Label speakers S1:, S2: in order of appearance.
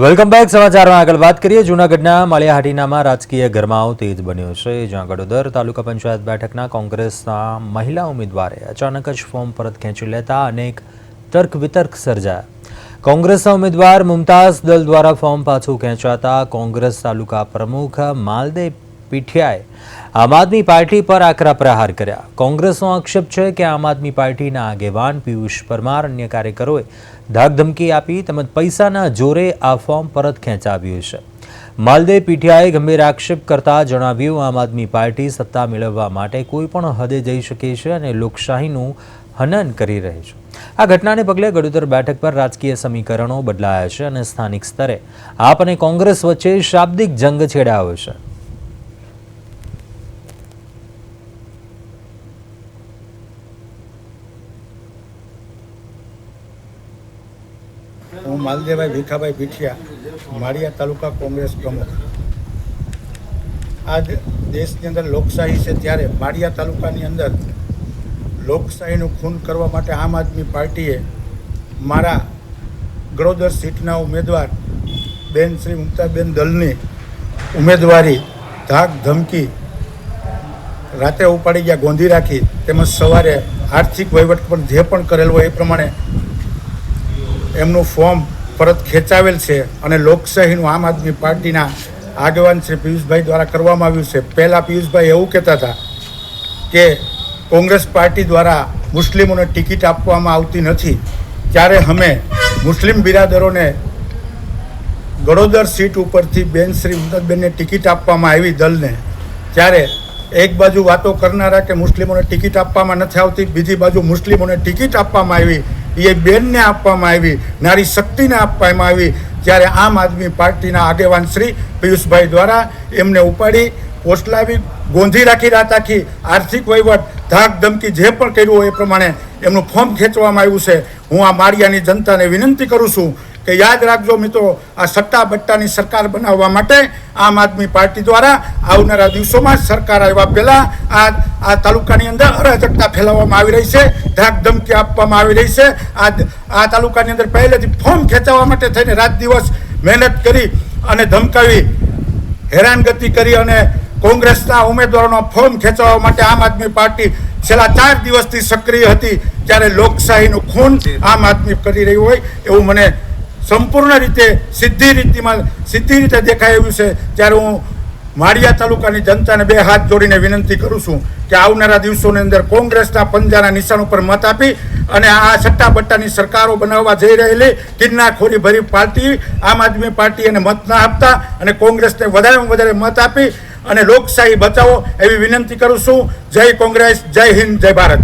S1: Welcome back. સમાચારમાં આગળ વાત કરીએ. જૂનાગઢના માળિયાહાટીનામાં રાજકીય ગરમાવો તેજ બન્યો છે. જ્યાં ગડોદર તાલુકા પંચાયત બેઠકના કોંગ્રેસના મહિલા ઉમેદવારે અચાનક જ ફોર્મ પરત ખેંચી લેતા અનેક તર્ક વિતર્ક સર્જાયા. કોંગ્રેસના ઉમેદવાર મુમતાઝ દલ દ્વારા ફોર્મ પાછું ખેંચાતા કોંગ્રેસ તાલુકા પ્રમુખ માલદે પીઠિયાએ આમ આદમી પાર્ટી પર આકરા પ્રહાર કર્યા. કોંગ્રેસનો આક્ષેપ છે કે આમ આદમી પાર્ટીના આગેવાન પિયુષ પરમાર અન્ય કાર્યકરોએ ધાકધમકી આપી તેમજ પૈસાના જોરે આ ફોર્મ પરત ખેંચાવ્યું છે. માલદે પીઠિયાએ ગંભીર આક્ષેપ કરતા જણાવ્યું, આમ આદમી પાર્ટી સત્તા મેળવવા માટે કોઈ પણ હદે જઈ શકે છે અને લોકશાહીનું હનન કરી રહી છે. આ ઘટનાને પગલે ગડોદર બેઠક પર રાજકીય સમીકરણો બદલાયા છે અને સ્થાનિક સ્તરે આપ અને કોંગ્રેસ વચ્ચે શાબ્દિક જંગ છેડાયો છે.
S2: હું માલદેભાઈ ભીખાભાઈ પીઠિયા, માળિયા તાલુકા કોંગ્રેસ પ્રમુખ. આજ દેશની અંદર લોકશાહી છે ત્યારે માળિયા તાલુકાની અંદર લોકશાહીનું ખૂન કરવા માટે આમ આદમી પાર્ટીએ મારા ગડોદર સીટના ઉમેદવાર બેન શ્રી મુમતાબેન દલની ઉમેદવારી ધાક ધમકી રાતે ઉપાડી ગયા, ગોંધી રાખી, તેમજ સવારે આર્થિક વહીવટ પણ જે પણ કરેલ હોય એ પ્રમાણે એમનું ફોર્મ પરત ખેંચાવેલ છે અને લોકશાહીનું આમ આદમી પાર્ટીના આગેવાન શ્રી પિયુષભાઈ દ્વારા કરવામાં આવ્યું છે. પહેલાં પિયુષભાઈ એવું કહેતા હતા કે કોંગ્રેસ પાર્ટી દ્વારા મુસ્લિમોને ટિકિટ આપવામાં આવતી નથી, ત્યારે અમે મુસ્લિમ બિરાદરોને ગડોદર સીટ ઉપરથી બેન શ્રી મુમતાઝબેનને ટિકિટ આપવામાં આવી દલને, ત્યારે એક બાજુ વાતો કરનારા કે મુસ્લિમોને ટિકિટ આપવામાં નથી આવતી, બીજી બાજુ મુસ્લિમોને ટિકિટ આપવામાં આવી એ બેનને આપવામાં આવી, નારી શક્તિને આપવામાં આવી, ત્યારે આમ આદમી પાર્ટીના આગેવાન શ્રી પિયુષભાઈ દ્વારા એમને ઉપાડી પોસલાવી ગોંધી રાખી, રાત આખી આર્થિક વહીવટ ધાક ધમકી જે પણ કર્યું હોય એ પ્રમાણે એમનું ફોર્મ ખેંચવામાં આવ્યું છે. હું આ માળિયાની જનતાને વિનંતી કરું છું કે યાદ રાખજો મિત્રો, આ સટ્ટા બટ્ટાની સરકાર બનાવવા માટે આમ આદમી પાર્ટી દ્વારા આવનારા દિવસોમાં સરકાર આવ્યા પહેલાં આ તાલુકાની અંદર અરાજકતા ફેલાવવામાં આવી રહી છે, ધાક ધમકી આપવામાં આવી રહી છે. આ તાલુકાની અંદર પહેલેથી ફોર્મ ખેંચાવવા માટે થઈને રાત દિવસ મહેનત કરી અને ધમકાવી હેરાનગતિ કરી અને કોંગ્રેસના ઉમેદવારોનો ફોર્મ ખેંચવા માટે આમ આદમી પાર્ટી છેલ્લા 4 દિવસથી સક્રિય હતી. ત્યારે લોકશાહીનું ખૂન આમ આદમી કરી રહ્યું હોય એવું મને સંપૂર્ણ રીતે સીધી રીતે દેખાઈ આવ્યું છે. ત્યારે હું માળિયા તાલુકાની જનતાને 2 હાથ જોડીને વિનંતી કરું છું કે આવનારા દિવસોની અંદર કોંગ્રેસના પંજાના નિશાન ઉપર મત આપી અને આ સટ્ટા બટ્ટાની સરકારો બનાવવા જઈ રહેલી કિન્નાખોરી ભરી પાર્ટી આમ આદમી પાર્ટી એને મત ના આપતા અને કોંગ્રેસને વધારેમાં વધારે મત આપી અને લોકશાહી બચાવો એવી વિનંતી કરું છું. જય કોંગ્રેસ, જય હિન્દ, જય ભારત.